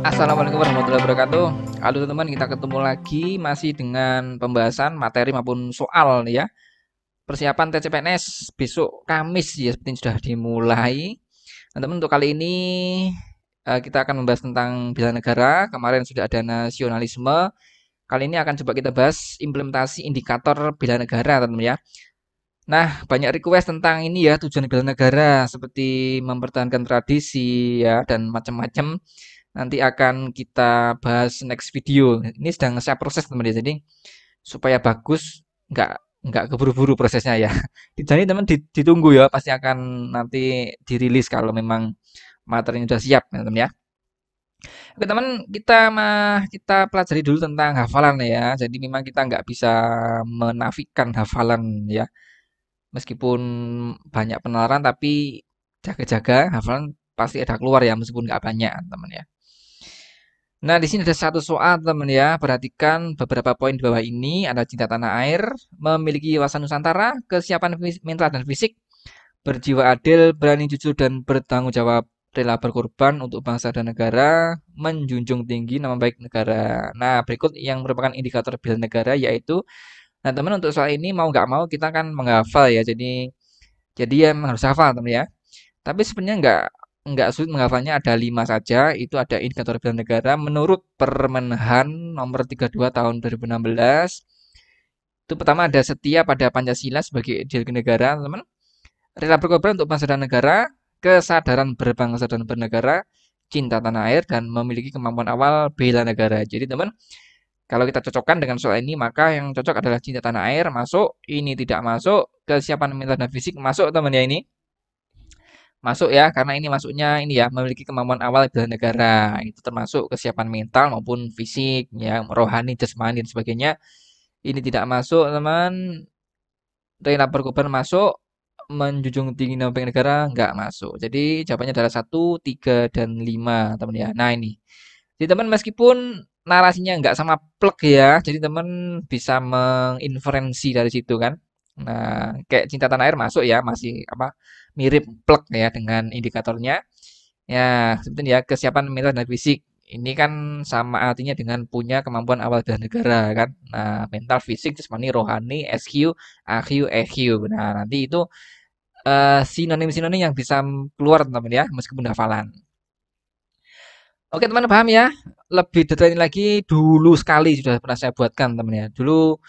Assalamualaikum warahmatullahi wabarakatuh. Halo teman-teman, kita ketemu lagi masih dengan pembahasan materi maupun soal nih ya. Persiapan TCPNS besok Kamis ya seperti sudah dimulai. Nah, teman untuk kali ini kita akan membahas tentang bela negara. Kemarin sudah ada nasionalisme. Kali ini akan coba kita bahas implementasi indikator bela negara, teman-teman ya. Nah, banyak request tentang ini ya, tujuan bela negara seperti mempertahankan tradisi ya dan macam-macam. Nanti akan kita bahas next video. Ini sedang saya proses teman-teman. Jadi supaya bagus, nggak nggak keburu-buru prosesnya ya. Jadi teman ditunggu ya, pasti akan nanti dirilis kalau memang materinya sudah siap, teman-teman ya. Oke teman, kita pelajari dulu tentang hafalan ya. Jadi memang kita nggak bisa menafikan hafalan ya. Meskipun banyak penalaran, tapi jaga-jaga hafalan pasti ada keluar ya, meskipun nggak banyak, teman ya. Nah, di sini ada satu soal, teman ya. Perhatikan beberapa poin di bawah ini. Ada cinta tanah air, memiliki wawasan Nusantara, kesiapan mental dan fisik, berjiwa adil, berani jujur dan bertanggung jawab, rela berkorban untuk bangsa dan negara, menjunjung tinggi nama baik negara. Nah, berikut yang merupakan indikator bela negara yaitu, nah teman untuk soal ini mau nggak mau kita kan menghafal ya. Jadi ya memang harus hafal, teman ya. Tapi sebenarnya nggak sulit menghafalnya, ada 5 saja. Itu ada indikator bela negara menurut Permenhan nomor 32 tahun 2016. Itu pertama ada setia pada Pancasila sebagai ideologi negara, teman. Rela berkorban untuk bangsa dan negara, kesadaran berbangsa dan bernegara, cinta tanah air, dan memiliki kemampuan awal bela negara. Jadi teman, kalau kita cocokkan dengan soal ini, maka yang cocok adalah cinta tanah air, masuk. Ini tidak masuk. Kesiapan mental dan fisik, masuk teman ya ini. Masuk ya, karena ini masuknya ini ya, memiliki kemampuan awal bela negara. Itu termasuk kesiapan mental maupun fisik, ya, rohani, jasmani, dan sebagainya. Ini tidak masuk, teman. Rela berkorban masuk, menjunjung tinggi nama baik negara, nggak masuk. Jadi jawabannya adalah 1, 3, dan 5, teman ya. Nah ini. Jadi teman meskipun narasinya nggak sama plek ya, jadi teman bisa menginferensi dari situ kan. Nah, kayak cinta tanah air masuk ya, masih apa mirip plek ya dengan indikatornya. Ya, sebetulnya ya kesiapan mental dan fisik. Ini kan sama artinya dengan punya kemampuan awal bela negara kan. Nah, mental, fisik, jasmani, rohani, SQ, AQ, EQ. Nah, nanti itu sinonim-sinonim yang bisa keluar teman-teman ya, meskipun hafalan. Oke teman paham ya? Lebih detail lagi dulu sekali sudah pernah saya buatkan teman ya. Dulu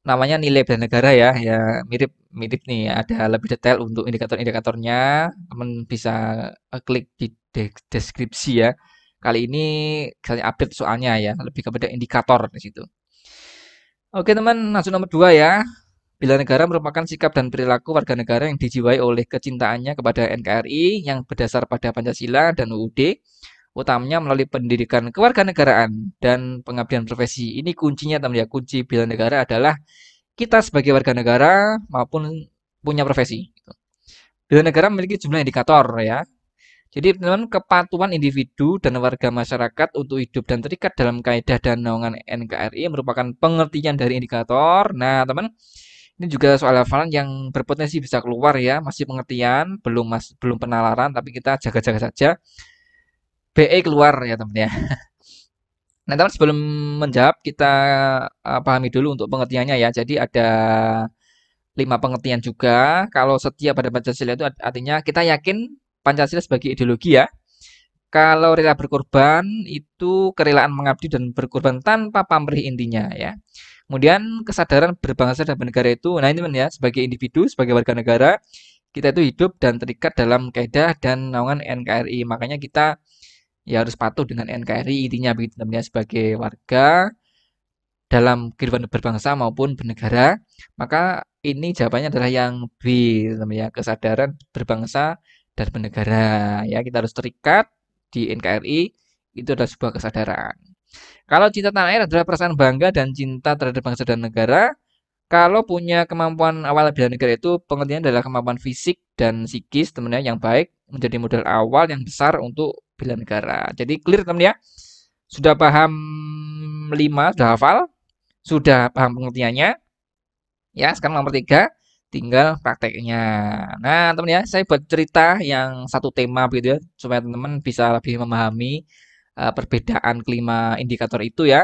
namanya nilai bela negara ya, ya mirip mirip nih. Ada lebih detail untuk indikator-indikatornya. Teman bisa klik di deskripsi ya. Kali ini saya update soalnya ya, lebih kepada indikator di situ. Oke teman, langsung nomor 2 ya. Bela negara merupakan sikap dan perilaku warga negara yang dijiwai oleh kecintaannya kepada NKRI yang berdasar pada Pancasila dan UUD, utamanya melalui pendidikan kewarganegaraan dan pengabdian profesi. Ini kuncinya teman ya, kunci bela negara adalah kita sebagai warga negara maupun punya profesi. Bela negara memiliki jumlah indikator ya. Jadi teman kepatuhan individu dan warga masyarakat untuk hidup dan terikat dalam kaidah dan naungan NKRI merupakan pengertian dari indikator. Nah, teman, ini juga soal hafalan yang berpotensi bisa keluar ya, masih pengertian, belum penalaran, tapi kita jaga-jaga saja. BE keluar ya teman ya. Nah, teman sebelum menjawab kita pahami dulu untuk pengertiannya ya. Jadi ada 5 pengertian juga. Kalau setia pada Pancasila itu artinya kita yakin Pancasila sebagai ideologi ya. Kalau rela berkorban itu kerelaan mengabdi dan berkorban tanpa pamrih intinya ya. Kemudian kesadaran berbangsa dan bernegara itu, nah ini ya, sebagai individu, sebagai warga negara, kita itu hidup dan terikat dalam kaidah dan naungan NKRI. Makanya kita ya harus patuh dengan NKRI intinya begitu teman ya, sebagai warga dalam kehidupan berbangsa maupun bernegara. Maka ini jawabannya adalah yang B teman ya, kesadaran berbangsa dan bernegara ya, kita harus terikat di NKRI, itu adalah sebuah kesadaran. Kalau cinta tanah air adalah perasaan bangga dan cinta terhadap bangsa dan negara. Kalau punya kemampuan awal bela negara itu pengertiannya adalah kemampuan fisik dan psikis teman-teman yang baik menjadi modal awal yang besar untuk bela negara. Jadi clear teman ya. Sudah paham 5, sudah hafal, sudah paham pengertiannya. Ya, sekarang nomor 3 tinggal prakteknya. Nah, teman ya, saya buat cerita yang satu tema begitu ya supaya teman-teman bisa lebih memahami perbedaan kelima indikator itu ya.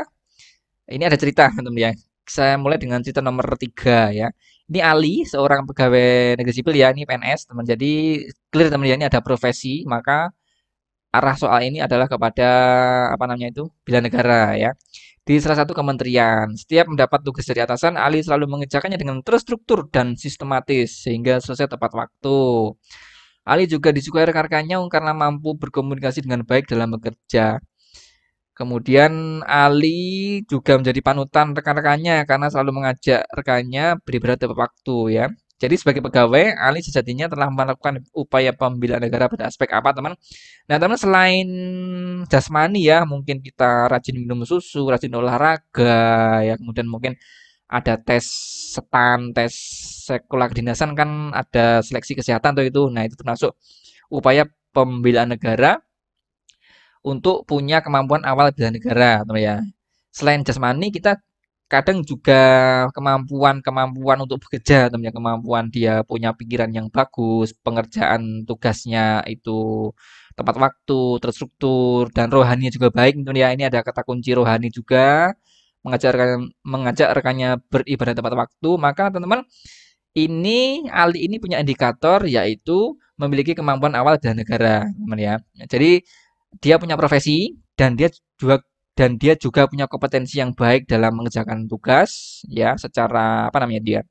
Ini ada cerita teman-teman ya. Saya mulai dengan cerita nomor 3 ya. Ini Ali, seorang pegawai negeri sipil ya, ini PNS teman. Jadi clear teman ya, ini ada profesi, maka arah soal ini adalah kepada apa namanya itu bela negara ya. Di salah satu kementerian, setiap mendapat tugas dari atasan, Ali selalu mengerjakannya dengan terstruktur dan sistematis sehingga selesai tepat waktu. Ali juga disukai rekan-rekannya karena mampu berkomunikasi dengan baik dalam bekerja. Kemudian Ali juga menjadi panutan rekan-rekannya karena selalu mengajak rekannya beribadah tepat waktu ya. Jadi sebagai pegawai, Ali sejatinya telah melakukan upaya pembela negara pada aspek apa, teman? Nah, teman selain jasmani ya, mungkin kita rajin minum susu, rajin olahraga, ya, kemudian mungkin ada tes setan, tes sekolah kedinasan kan ada seleksi kesehatan tuh itu. Nah, itu termasuk upaya pembelaan negara untuk punya kemampuan awal bela negara, teman ya. Selain jasmani, kita kadang juga kemampuan untuk bekerja, teman ya, kemampuan dia punya pikiran yang bagus, pengerjaan tugasnya itu tepat waktu, terstruktur, dan rohaninya juga baik, teman ya. Ini ada kata kunci rohani juga, mengajak rekannya beribadah tepat waktu, maka teman-teman ini Ali ini punya indikator yaitu memiliki kemampuan awal bela negara, teman ya. Jadi dia punya profesi dan dia juga punya kompetensi yang baik dalam mengerjakan tugas ya secara apa namanya dia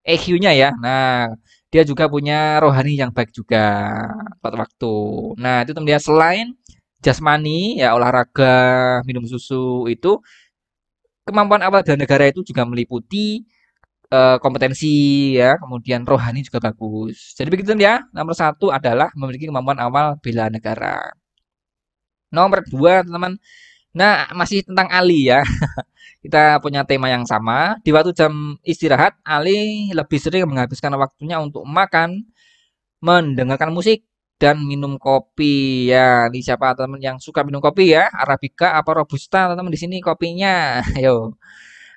EQ-nya ya. Nah, dia juga punya rohani yang baik juga pada waktu. Nah, itu teman dia selain jasmani ya olahraga, minum susu itu kemampuan awal bela negara itu juga meliputi kompetensi ya, kemudian rohani juga bagus. Jadi begitu ya. Nomor satu adalah memiliki kemampuan awal bela negara. Nomor dua, teman-teman. Nah, masih tentang Ali ya. Kita punya tema yang sama. Di waktu jam istirahat, Ali lebih sering menghabiskan waktunya untuk makan, mendengarkan musik, dan minum kopi. Ya, ini siapa teman yang suka minum kopi ya? Arabica apa Robusta, teman-teman di sini kopinya. Ayo.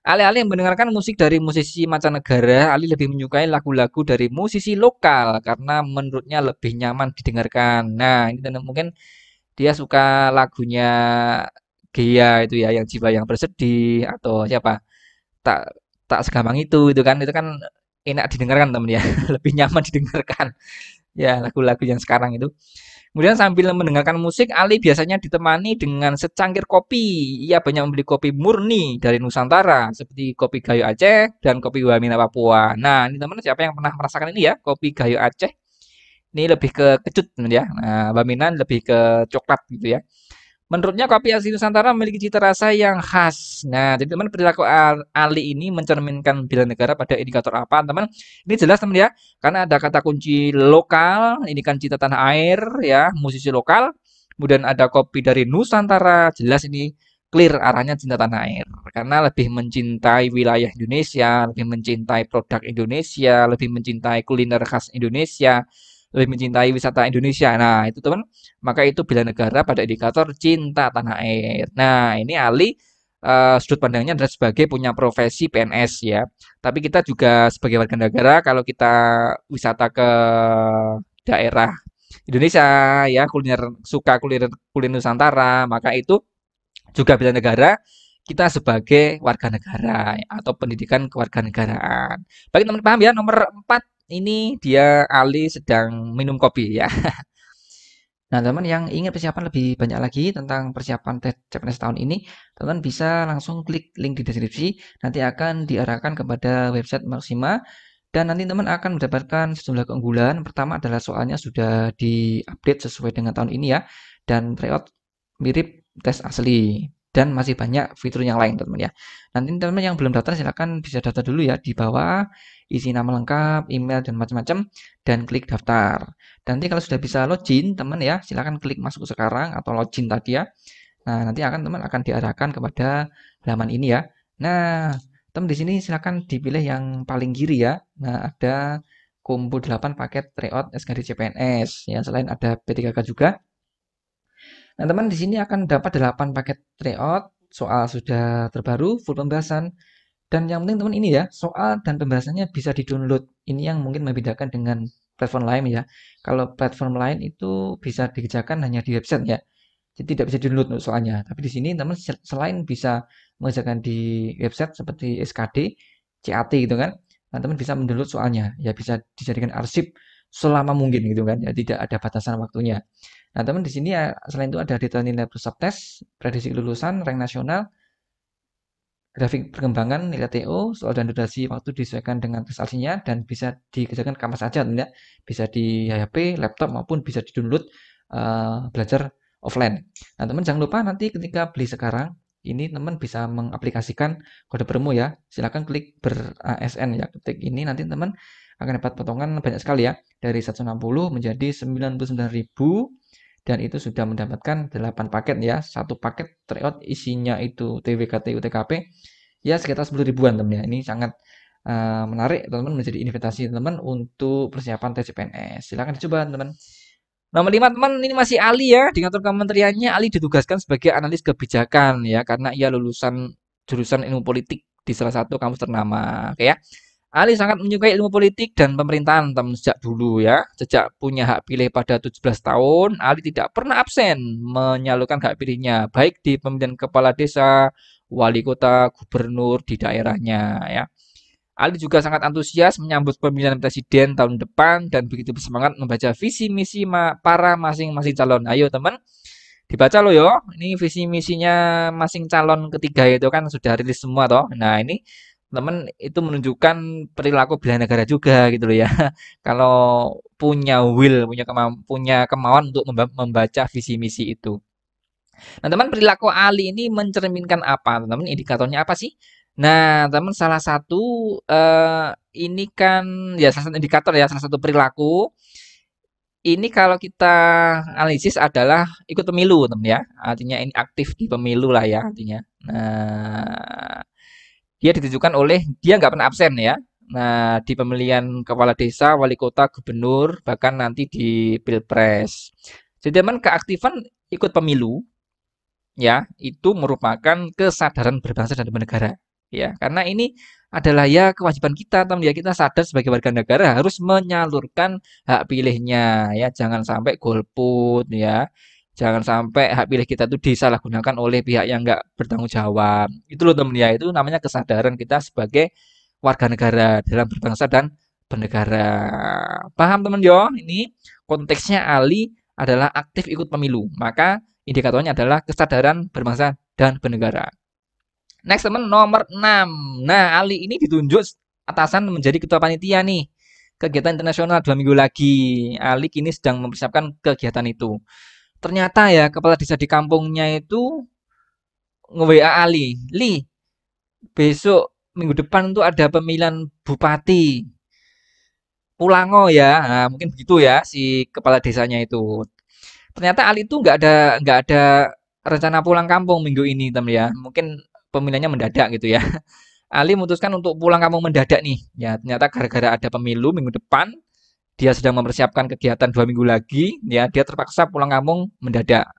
Alih-alih mendengarkan musik dari musisi mancanegara, Ali lebih menyukai lagu-lagu dari musisi lokal karena menurutnya lebih nyaman didengarkan. Nah, ini mungkin dia suka lagunya Gea itu ya, yang jiwa yang bersedih atau siapa? Tak tak segampang itu kan enak didengarkan teman ya, lebih nyaman didengarkan. Ya, lagu-lagu yang sekarang itu. Kemudian sambil mendengarkan musik, Ali biasanya ditemani dengan secangkir kopi. Ia banyak membeli kopi murni dari Nusantara, seperti kopi Gayo Aceh dan kopi Wamena Papua. Nah, ini teman-teman siapa yang pernah merasakan ini ya, kopi Gayo Aceh? Ini lebih ke kecut teman ya. Nah, Wamena lebih ke coklat gitu ya. Menurutnya kopi asli Nusantara memiliki cita rasa yang khas. Nah, jadi teman perilaku Ali ini mencerminkan bela negara pada indikator apa, teman? Ini jelas teman ya, karena ada kata kunci lokal, ini kan cita tanah air ya, musisi lokal. Kemudian ada kopi dari Nusantara, jelas ini clear arahnya cinta tanah air. Karena lebih mencintai wilayah Indonesia, lebih mencintai produk Indonesia, lebih mencintai kuliner khas Indonesia, lebih mencintai wisata Indonesia. Nah, itu teman, maka itu bela negara pada indikator cinta tanah air. Nah, ini Ali sudut pandangnya adalah sebagai punya profesi PNS ya. Tapi kita juga sebagai warga negara kalau kita wisata ke daerah Indonesia ya, suka kuliner kuliner Nusantara, maka itu juga bela negara kita sebagai warga negara atau pendidikan kewarganegaraan. Baik teman paham ya, nomor 4 ini dia Ali sedang minum kopi ya. Nah, teman yang ingin persiapan lebih banyak lagi tentang persiapan tes CPNS tahun ini, teman bisa langsung klik link di deskripsi. Nanti akan diarahkan kepada website Maxima dan nanti teman akan mendapatkan sejumlah keunggulan. Pertama adalah soalnya sudah diupdate sesuai dengan tahun ini ya, dan tryout mirip tes asli dan masih banyak fitur yang lain teman ya. Nanti teman yang belum daftar silakan bisa daftar dulu ya di bawah, isi nama lengkap, email dan macam-macam dan klik daftar. Nanti kalau sudah bisa login teman ya, silakan klik masuk sekarang atau login tadi ya. Nah, nanti teman akan diarahkan kepada halaman ini ya. Nah, teman di sini silakan dipilih yang paling kiri ya. Nah, ada combo 8 paket tryout SKD CPNS ya, selain ada P3K juga. Nah, teman di sini akan dapat 8 paket tryout, soal sudah terbaru, full pembahasan. Dan yang penting teman ini ya, soal dan pembahasannya bisa di-download. Ini yang mungkin membedakan dengan platform lain ya. Kalau platform lain itu bisa dikerjakan hanya di website ya. Jadi tidak bisa di-download soalnya. Tapi di sini teman selain bisa mengerjakan di website seperti SKD, CAT gitu kan. Nah, teman bisa mendownload soalnya. Ya bisa dijadikan arsip selama mungkin gitu kan. Ya tidak ada batasan waktunya. Nah, teman di sini ya selain itu ada data nilai plus subtest, prediksi kelulusan, rank nasional, grafik perkembangan nilai TO, soal dan durasi waktu disesuaikan dengan prestasinya dan bisa dikerjakan kapan saja ya. Bisa di HP, laptop maupun bisa di-download belajar offline. Nah, teman jangan lupa nanti ketika beli sekarang ini teman bisa mengaplikasikan kode promo ya. Silakan klik ber ASN ya. Ketik ini nanti teman akan dapat potongan banyak sekali ya. Dari 160 menjadi 99.000 dan itu sudah mendapatkan 8 paket ya. Satu paket tryout isinya itu TWKT UTKP ya sekitar 10 ribuan teman ya. Ini sangat menarik teman-teman, menjadi investasi teman untuk persiapan tes CPNS. Silahkan dicoba teman. Nomor 5 teman, ini masih Ali ya. Di kantor kementeriannya Ali ditugaskan sebagai analis kebijakan ya karena ia lulusan jurusan ilmu politik di salah satu kampus ternama. Oke ya. Ali sangat menyukai ilmu politik dan pemerintahan teman sejak dulu ya. Sejak punya hak pilih pada 17 tahun, Ali tidak pernah absen menyalurkan hak pilihnya, baik di pemilihan kepala desa, wali kota, gubernur di daerahnya ya. Ali juga sangat antusias menyambut pemilihan presiden tahun depan dan begitu bersemangat membaca visi misi para masing-masing calon. Ayo teman, dibaca loh yo. Ini visi misinya masing calon ketiga itu kan sudah rilis semua toh. Nah, ini teman itu menunjukkan perilaku bela negara juga gitu loh ya. Kalau punya will, punya kemauan untuk membaca visi misi itu. Nah, teman perilaku Ali ini mencerminkan apa? Teman indikatornya apa sih? Nah, teman salah satu ini kan ya salah satu indikator ya, salah satu perilaku ini kalau kita analisis adalah ikut pemilu, teman ya. Artinya ini aktif di pemilu lah ya artinya. Nah, dia ditujukan oleh dia nggak pernah absen ya. Nah, di pemilihan kepala desa, wali kota, gubernur, bahkan nanti di pilpres. Jadi teman keaktifan ikut pemilu ya itu merupakan kesadaran berbangsa dan bernegara ya karena ini adalah ya kewajiban kita teman ya kita sadar sebagai warga negara harus menyalurkan hak pilihnya ya jangan sampai golput ya jangan sampai hak pilih kita itu disalahgunakan oleh pihak yang nggak bertanggung jawab itu loh teman ya itu namanya kesadaran kita sebagai warga negara dalam berbangsa dan bernegara paham teman yo ini konteksnya Ali adalah aktif ikut pemilu maka indikatornya adalah kesadaran berbangsa dan bernegara. Next teman nomor 6. Nah, Ali ini ditunjuk atasan menjadi ketua panitia nih. Kegiatan internasional 2 minggu lagi. Ali kini sedang mempersiapkan kegiatan itu. Ternyata ya kepala desa di kampungnya itu nge-WA Ali. Besok minggu depan tuh ada pemilihan bupati. Pulango ya. Nah, mungkin begitu ya si kepala desanya itu. Ternyata Ali itu nggak ada rencana pulang kampung minggu ini teman ya. Mungkin pemilihannya mendadak gitu ya. Ali memutuskan untuk pulang kampung mendadak nih. Ya ternyata gara-gara ada pemilu minggu depan, dia sedang mempersiapkan kegiatan 2 minggu lagi. Ya dia terpaksa pulang kampung mendadak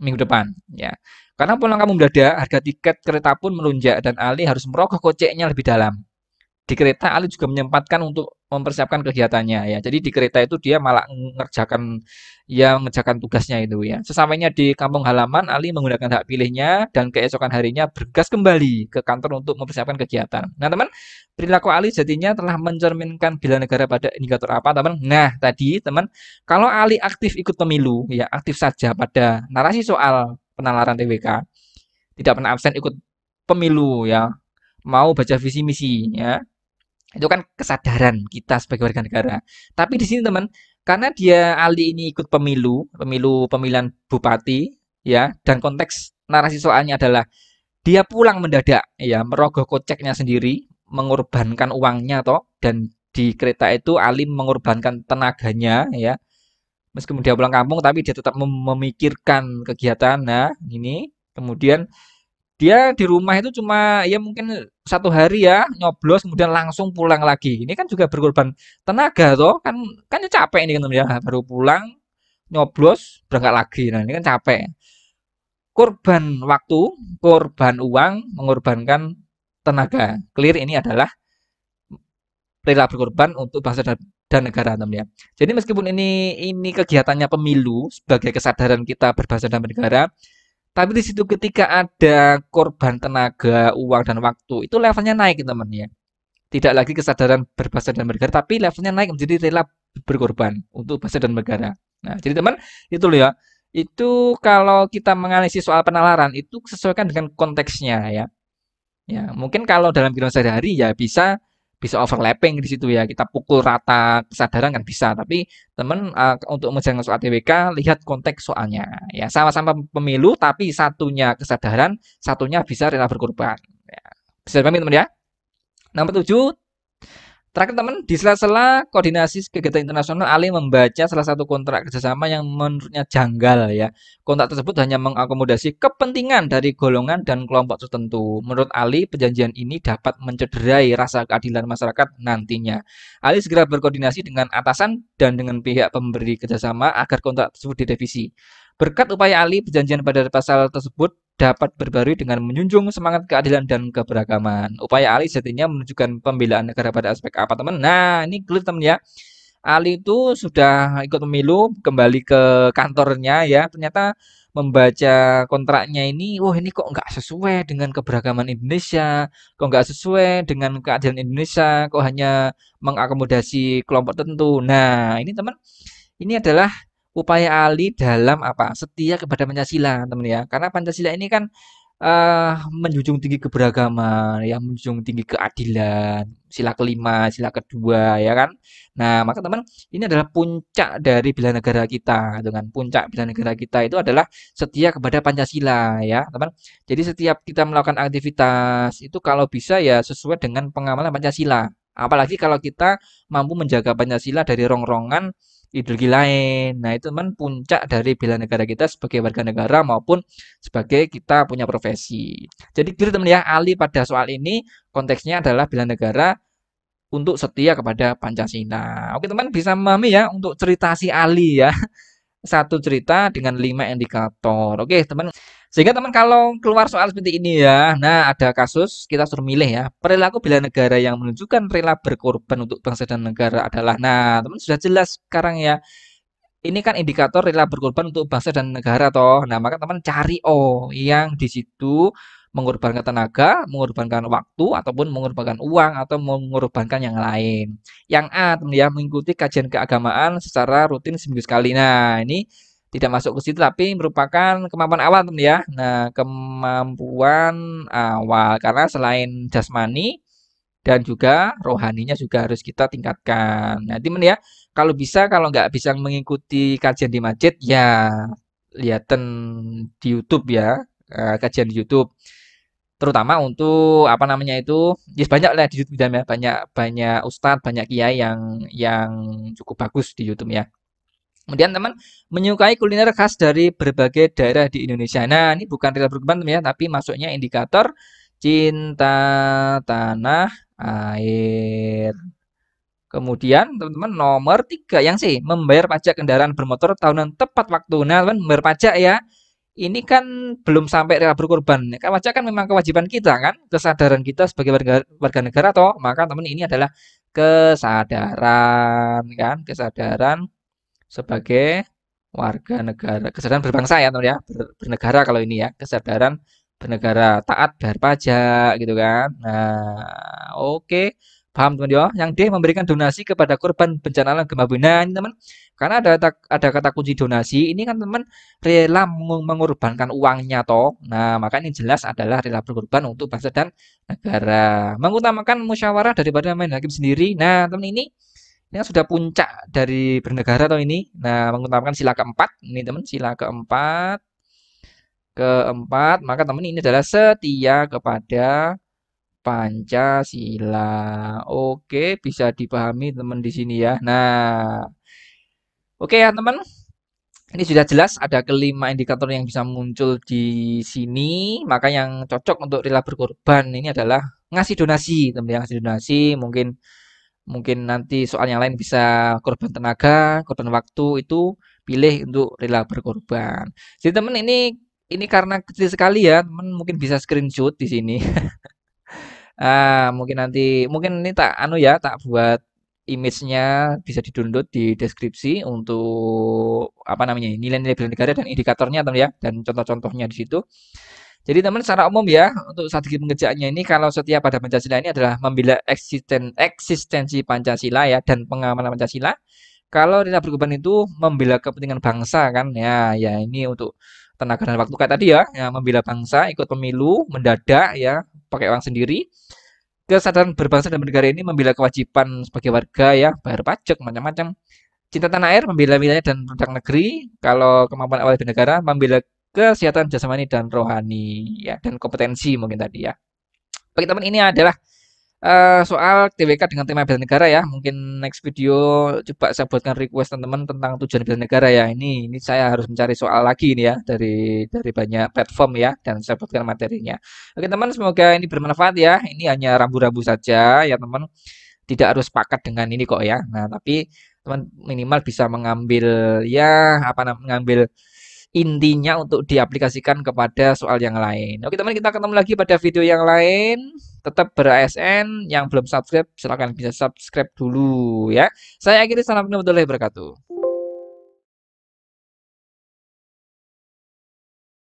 minggu depan. Ya karena pulang kampung mendadak, harga tiket kereta pun melonjak dan Ali harus merogoh koceknya lebih dalam di kereta Ali juga menyempatkan untuk mempersiapkan kegiatannya ya. Jadi di kereta itu dia malah mengerjakan tugasnya itu ya. Sesampainya di kampung halaman Ali menggunakan hak pilihnya dan keesokan harinya bergas kembali ke kantor untuk mempersiapkan kegiatan. Nah, teman, perilaku Ali jadinya telah mencerminkan bela negara pada indikator apa, teman? Nah, tadi teman, kalau Ali aktif ikut pemilu ya, aktif saja pada narasi soal penalaran TWK, tidak pernah absen ikut pemilu ya, mau baca visi misi ya itu kan kesadaran kita sebagai warga negara. Tapi di sini teman, karena dia Ali ini ikut pemilihan bupati ya, dan konteks narasi soalnya adalah dia pulang mendadak ya, merogoh koceknya sendiri, mengorbankan uangnya toh dan di kereta itu Ali mengorbankan tenaganya ya. Meskipun dia pulang kampung tapi dia tetap memikirkan kegiatan. Nah, ini kemudian dia di rumah itu cuma ya mungkin 1 hari ya nyoblos kemudian langsung pulang lagi. Ini kan juga berkorban tenaga toh kan kan ya capek ini kan teman ya baru pulang nyoblos berangkat lagi. Nah ini kan capek. Korban waktu, korban uang, mengorbankan tenaga. Clear ini adalah rela berkorban untuk bangsa dan negara, teman ya. Jadi meskipun ini kegiatannya pemilu sebagai kesadaran kita berbangsa dan bernegara, tapi di situ ketika ada korban tenaga, uang dan waktu, itu levelnya naik, teman ya. Tidak lagi kesadaran berbangsa dan bernegara, tapi levelnya naik menjadi rela berkorban untuk bangsa dan negara. Nah, jadi teman, itu loh ya. Itu kalau kita menganalisis soal penalaran itu sesuaikan dengan konteksnya ya. Ya, mungkin kalau dalam kehidupan sehari-hari ya bisa overlapping di situ ya. Kita pukul rata kesadaran kan bisa, tapi teman untuk menjalankan soal TWK lihat konteks soalnya. Ya, sama-sama pemilu tapi satunya kesadaran, satunya bisa rela berkorban. Ya. Bisa dipahami teman ya? Nomor 7, terakhir teman, di sela-sela koordinasi kegiatan internasional, Ali membaca salah satu kontrak kerjasama yang menurutnya janggal ya. Kontrak tersebut hanya mengakomodasi kepentingan dari golongan dan kelompok tertentu. Menurut Ali, perjanjian ini dapat mencederai rasa keadilan masyarakat nantinya. Ali segera berkoordinasi dengan atasan dan dengan pihak pemberi kerjasama agar kontrak tersebut direvisi. Berkat upaya Ali, perjanjian pada pasal tersebut dapat berbarui dengan menjunjung semangat keadilan dan keberagaman. Upaya Ali sejatinya menunjukkan pembelaan negara pada aspek apa, teman? Nah, ini clear, teman ya. Ali itu sudah ikut pemilu, kembali ke kantornya ya. Ternyata membaca kontraknya ini, wah ini kok nggak sesuai dengan keberagaman Indonesia, kok nggak sesuai dengan keadilan Indonesia, kok hanya mengakomodasi kelompok tertentu. Nah, ini teman, ini adalah upaya Ali dalam apa? Setia kepada Pancasila, teman ya. Karena Pancasila ini kan menjunjung tinggi keberagaman, ya, menjunjung tinggi keadilan, sila kelima, sila kedua, ya kan. Nah, maka teman, ini adalah puncak dari bela negara kita, dengan puncak bela negara kita itu adalah setia kepada Pancasila, ya, teman. Jadi setiap kita melakukan aktivitas itu kalau bisa ya sesuai dengan pengamalan Pancasila. Apalagi kalau kita mampu menjaga Pancasila dari rongrongan ideologi lain. Nah, itu teman puncak dari bela negara kita sebagai warga negara maupun sebagai kita punya profesi. Jadi clear teman ya, Ali pada soal ini konteksnya adalah bela negara untuk setia kepada Pancasila. Oke teman, bisa memahami ya untuk cerita si Ali ya. Satu cerita dengan 5 indikator. Oke teman, sehingga teman kalau keluar soal seperti ini ya, nah ada kasus kita suruh milih ya. Perilaku bela negara yang menunjukkan rela berkorban untuk bangsa dan negara adalah, nah teman sudah jelas sekarang ya. Ini kan indikator rela berkorban untuk bangsa dan negara toh. Nah, maka teman cari yang di situ mengorbankan tenaga, mengorbankan waktu ataupun mengorbankan uang atau mengorbankan yang lain. Yang A, teman ya, mengikuti kajian keagamaan secara rutin seminggu sekali. Nah, ini tidak masuk ke situ tapi merupakan kemampuan awal, teman ya. Nah, kemampuan awal karena selain jasmani dan juga rohaninya juga harus kita tingkatkan. Nah, teman ya, kalau bisa, kalau nggak bisa mengikuti kajian di masjid, ya lihatin di YouTube ya, kajian di YouTube. Terutama untuk apa namanya itu, ya banyak lah di YouTube ya, banyak banyak ustadz, banyak kiai yang cukup bagus di YouTube ya. Kemudian teman menyukai kuliner khas dari berbagai daerah di Indonesia. Nah, ini bukan rela berkembang teman ya, tapi masuknya indikator cinta tanah air. Kemudian teman-teman nomor 3 yang C, membayar pajak kendaraan bermotor tahunan tepat waktu. Nah, teman membayar pajak ya. Ini kan belum sampai rela berkorban. Kan pajak kan memang kewajiban kita kan, kesadaran kita sebagai warga negara toh. Maka teman ini adalah kesadaran kan, kesadaran sebagai warga negara, kesadaran berbangsa ya teman ya, bernegara kalau ini ya, kesadaran bernegara, taat bayar pajak gitu kan. Nah, oke. Paham teman ya? Yang D memberikan donasi kepada korban bencana alam gempa bumi. Nah, ini teman, karena ada kata kunci donasi, ini kan teman rela mengorbankan uangnya toh. Nah, maka ini jelas adalah rela berkorban untuk bangsa dan negara. Mengutamakan musyawarah daripada main hakim sendiri. Nah, teman ini kan sudah puncak dari bernegara atau ini. Nah, mengutamakan sila keempat. Ini teman, sila keempat. Maka teman ini adalah setia kepada Pancasila. Oke, bisa dipahami teman di sini ya. Nah, oke ya teman. Ini sudah jelas ada kelima indikator yang bisa muncul di sini. Maka yang cocok untuk rela berkorban ini adalah ngasih donasi, teman yang ngasih donasi mungkin mungkin nanti soal yang lain bisa korban tenaga, korban waktu itu pilih untuk rela berkorban. Jadi teman ini karena kecil sekali ya, teman mungkin bisa screenshot di sini. Mungkin nanti mungkin ini tak anu ya, tak buat image-nya bisa di-download di deskripsi untuk apa namanya nilai-nilai bela negara dan indikatornya teman ya dan contoh-contohnya di situ. Jadi teman secara umum ya untuk strategi pengerjaannya ini kalau setia pada Pancasila ini adalah membela eksistensi Pancasila ya dan pengamalan Pancasila. Kalau Rina Berkorban itu membela kepentingan bangsa kan ya ya ini untuk tenaga dan waktu kayak tadi ya membela bangsa ikut pemilu mendadak ya pakai uang sendiri. Kesadaran berbangsa dan bernegara ini membela kewajiban sebagai warga ya bayar pajak macam-macam. Cinta tanah air membela wilayah dan produk negeri. Kalau kemampuan awal bernegara membela kesehatan jasmani dan rohani ya dan kompetensi mungkin tadi ya. Bagi teman ini adalah soal TWK dengan tema bela negara ya. Mungkin next video coba saya buatkan request teman-teman tentang tujuan bela negara ya. Ini saya harus mencari soal lagi ini ya dari banyak platform ya dan saya buatkan materinya. Oke teman, semoga ini bermanfaat ya. Ini hanya rambu-rambu saja ya teman. Tidak harus sepakat dengan ini kok ya. Nah, tapi teman minimal bisa mengambil ya apa namanya mengambil intinya untuk diaplikasikan kepada soal yang lain. Oke teman, kita ketemu lagi pada video yang lain. Tetap ber-ASN, yang belum subscribe silahkan bisa subscribe dulu ya. Saya akhiri, assalamualaikum warahmatullahi wabarakatuh.